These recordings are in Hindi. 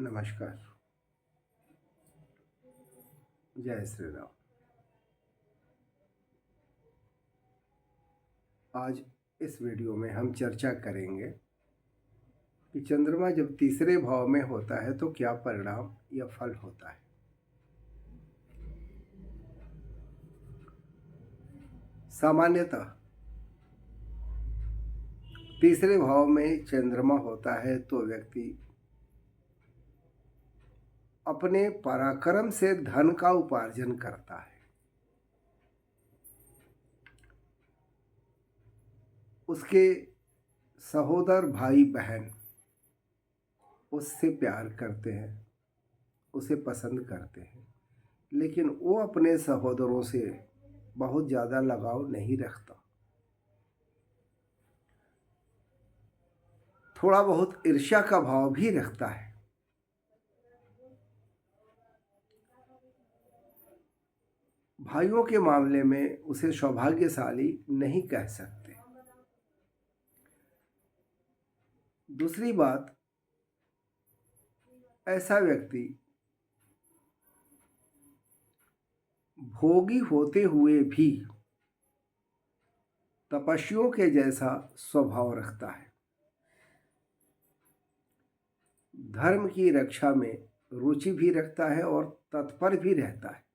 नमस्कार। जय श्री राम। आज इस वीडियो में हम चर्चा करेंगे कि चंद्रमा जब तीसरे भाव में होता है तो क्या परिणाम या फल होता है। सामान्यतः तीसरे भाव में चंद्रमा होता है तो व्यक्ति अपने पराक्रम से धन का उपार्जन करता है। उसके सहोदर भाई बहन उससे प्यार करते हैं, उसे पसंद करते हैं, लेकिन वो अपने सहोदरों से बहुत ज़्यादा लगाव नहीं रखता। थोड़ा बहुत ईर्ष्या का भाव भी रखता है। भाइयों के मामले में उसे सौभाग्यशाली नहीं कह सकते। दूसरी बात, ऐसा व्यक्ति भोगी होते हुए भी तपस्वियों के जैसा स्वभाव रखता है। धर्म की रक्षा में रुचि भी रखता है और तत्पर भी रहता है।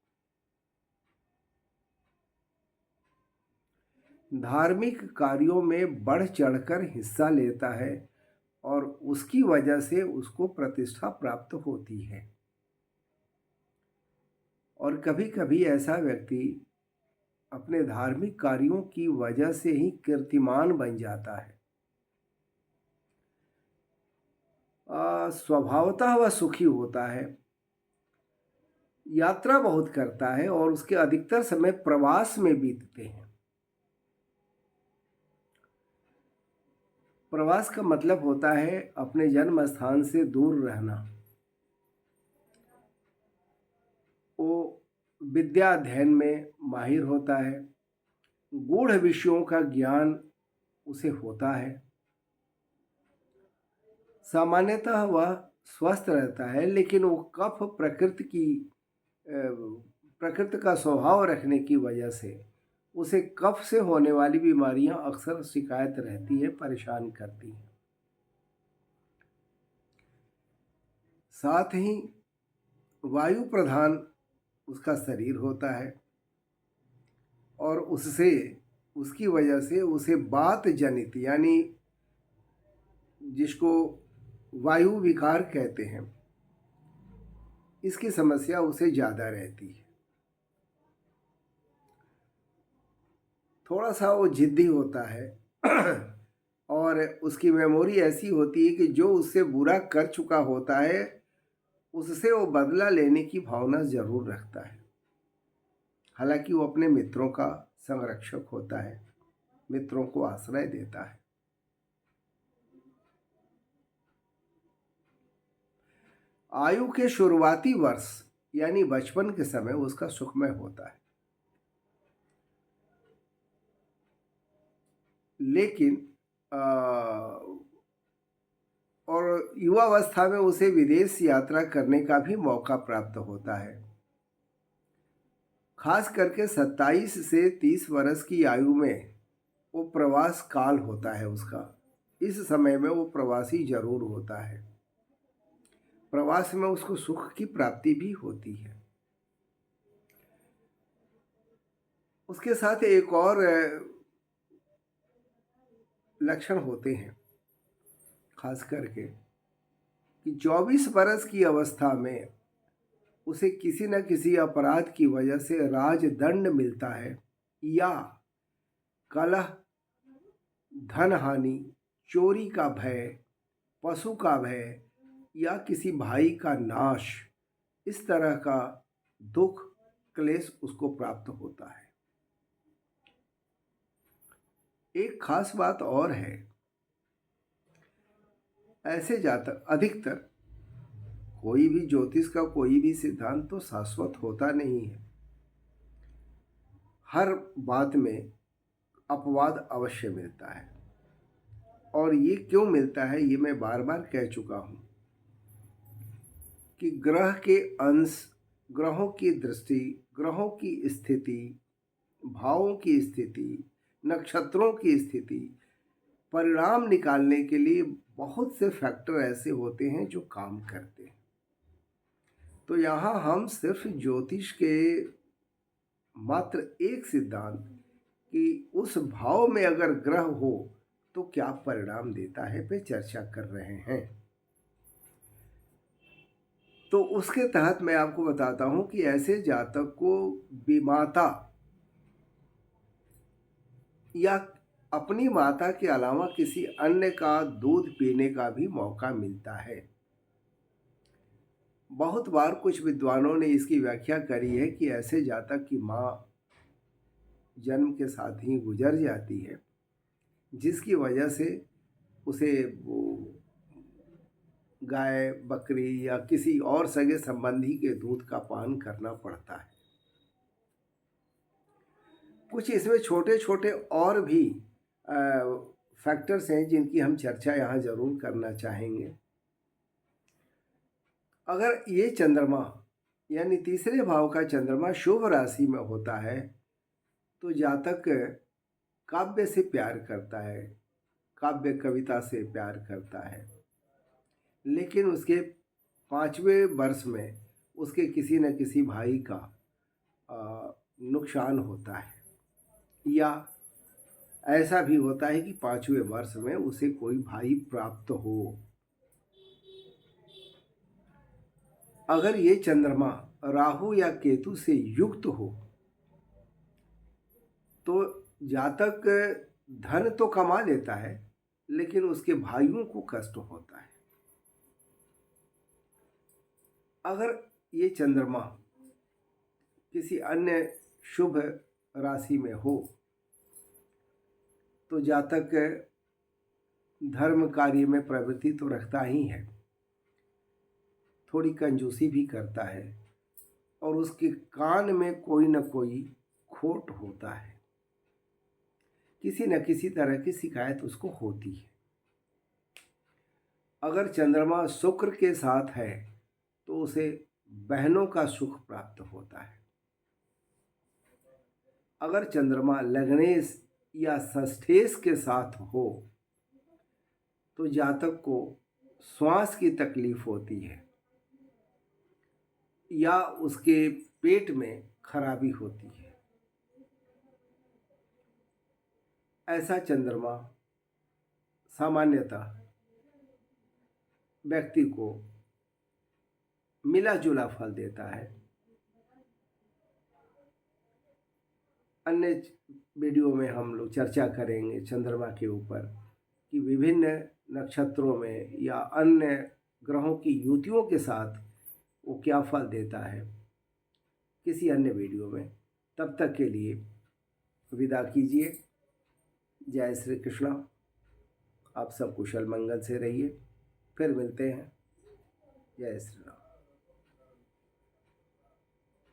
धार्मिक कार्यों में बढ़ चढ़कर हिस्सा लेता है और उसकी वजह से उसको प्रतिष्ठा प्राप्त होती है। और कभी कभी ऐसा व्यक्ति अपने धार्मिक कार्यों की वजह से ही कीर्तिमान बन जाता है। स्वभावतः वह सुखी होता है, यात्रा बहुत करता है और उसके अधिकतर समय प्रवास में बीतते हैं। प्रवास का मतलब होता है अपने जन्म स्थान से दूर रहना। वो विद्या अध्ययन में माहिर होता है, गूढ़ विषयों का ज्ञान उसे होता है। सामान्यतः वह स्वस्थ रहता है, लेकिन वो कफ प्रकृति का स्वभाव रखने की वजह से उसे कफ से होने वाली बीमारियां अक्सर शिकायत रहती है, परेशान करती हैं। साथ ही वायु प्रधान उसका शरीर होता है और उसकी वजह से उसे वात जनित, यानी जिसको वायु विकार कहते हैं, इसकी समस्या उसे ज़्यादा रहती है। थोड़ा सा वो जिद्दी होता है और उसकी मेमोरी ऐसी होती है कि जो उससे बुरा कर चुका होता है उससे वो बदला लेने की भावना ज़रूर रखता है। हालांकि वो अपने मित्रों का संरक्षक होता है, मित्रों को आश्रय देता है। आयु के शुरुआती वर्ष यानी बचपन के समय उसका सुखमय होता है, लेकिन और युवावस्था में उसे विदेश यात्रा करने का भी मौका प्राप्त होता है। खास करके 27 से 30 वर्ष की आयु में वो प्रवास काल होता है उसका। इस समय में वो प्रवासी जरूर होता है। प्रवास में उसको सुख की प्राप्ति भी होती है। उसके साथ एक और लक्षण होते हैं, खास करके कि 24 वर्ष की अवस्था में उसे किसी न किसी अपराध की वजह से राजदंड मिलता है, या कलह, धन हानि, चोरी का भय, पशु का भय या किसी भाई का नाश, इस तरह का दुख क्लेश उसको प्राप्त होता है। एक खास बात और है, ऐसे जातक अधिकतर, कोई भी ज्योतिष का कोई भी सिद्धांत तो शाश्वत होता नहीं है। हर बात में अपवाद अवश्य मिलता है, और ये क्यों मिलता है ये मैं बार बार कह चुका हूँ। कि ग्रह के अंश, ग्रहों की दृष्टि, ग्रहों की स्थिति, भावों की स्थिति, नक्षत्रों की स्थिति, परिणाम निकालने के लिए बहुत से फैक्टर ऐसे होते हैं जो काम करते हैं। तो यहाँ हम सिर्फ ज्योतिष के मात्र एक सिद्धांत कि उस भाव में अगर ग्रह हो तो क्या परिणाम देता है पे चर्चा कर रहे हैं। तो उसके तहत मैं आपको बताता हूं कि ऐसे जातक को विमाता या अपनी माता के अलावा किसी अन्य का दूध पीने का भी मौका मिलता है। बहुत बार कुछ विद्वानों ने इसकी व्याख्या करी है कि ऐसे जातक की माँ जन्म के साथ ही गुजर जाती है, जिसकी वजह से उसे वो गाय, बकरी या किसी और सगे संबंधी के दूध का पान करना पड़ता है। कुछ इसमें छोटे छोटे और भी फैक्टर्स हैं जिनकी हम चर्चा यहाँ जरूर करना चाहेंगे। अगर ये चंद्रमा यानी तीसरे भाव का चंद्रमा शुभ राशि में होता है तो जातक काव्य से प्यार करता है, काव्य कविता से प्यार करता है, लेकिन उसके 5वें वर्ष में उसके किसी न किसी भाई का नुकसान होता है, या ऐसा भी होता है कि 5वें वर्ष में उसे कोई भाई प्राप्त हो। अगर ये चंद्रमा राहु या केतु से युक्त हो तो जातक धन तो कमा लेता है, लेकिन उसके भाइयों को कष्ट होता है। अगर ये चंद्रमा किसी अन्य शुभ राशि में हो तो जातक धर्म कार्य में प्रवृत्ति तो रखता ही है, थोड़ी कंजूसी भी करता है, और उसके कान में कोई न कोई खोट होता है, किसी न किसी तरह की शिकायत उसको होती है। अगर चंद्रमा शुक्र के साथ है तो उसे बहनों का सुख प्राप्त होता है। अगर चंद्रमा लग्नेश या षष्ठेश के साथ हो तो जातक को श्वास की तकलीफ होती है या उसके पेट में खराबी होती है। ऐसा चंद्रमा सामान्यतः व्यक्ति को मिला जुला फल देता है। अन्य वीडियो में हम लोग चर्चा करेंगे चंद्रमा के ऊपर कि विभिन्न नक्षत्रों में या अन्य ग्रहों की युतियों के साथ वो क्या फल देता है, किसी अन्य वीडियो में। तब तक के लिए विदा कीजिए। जय श्री कृष्णा। आप सब कुशल मंगल से रहिए। फिर मिलते हैं। जय श्री राम।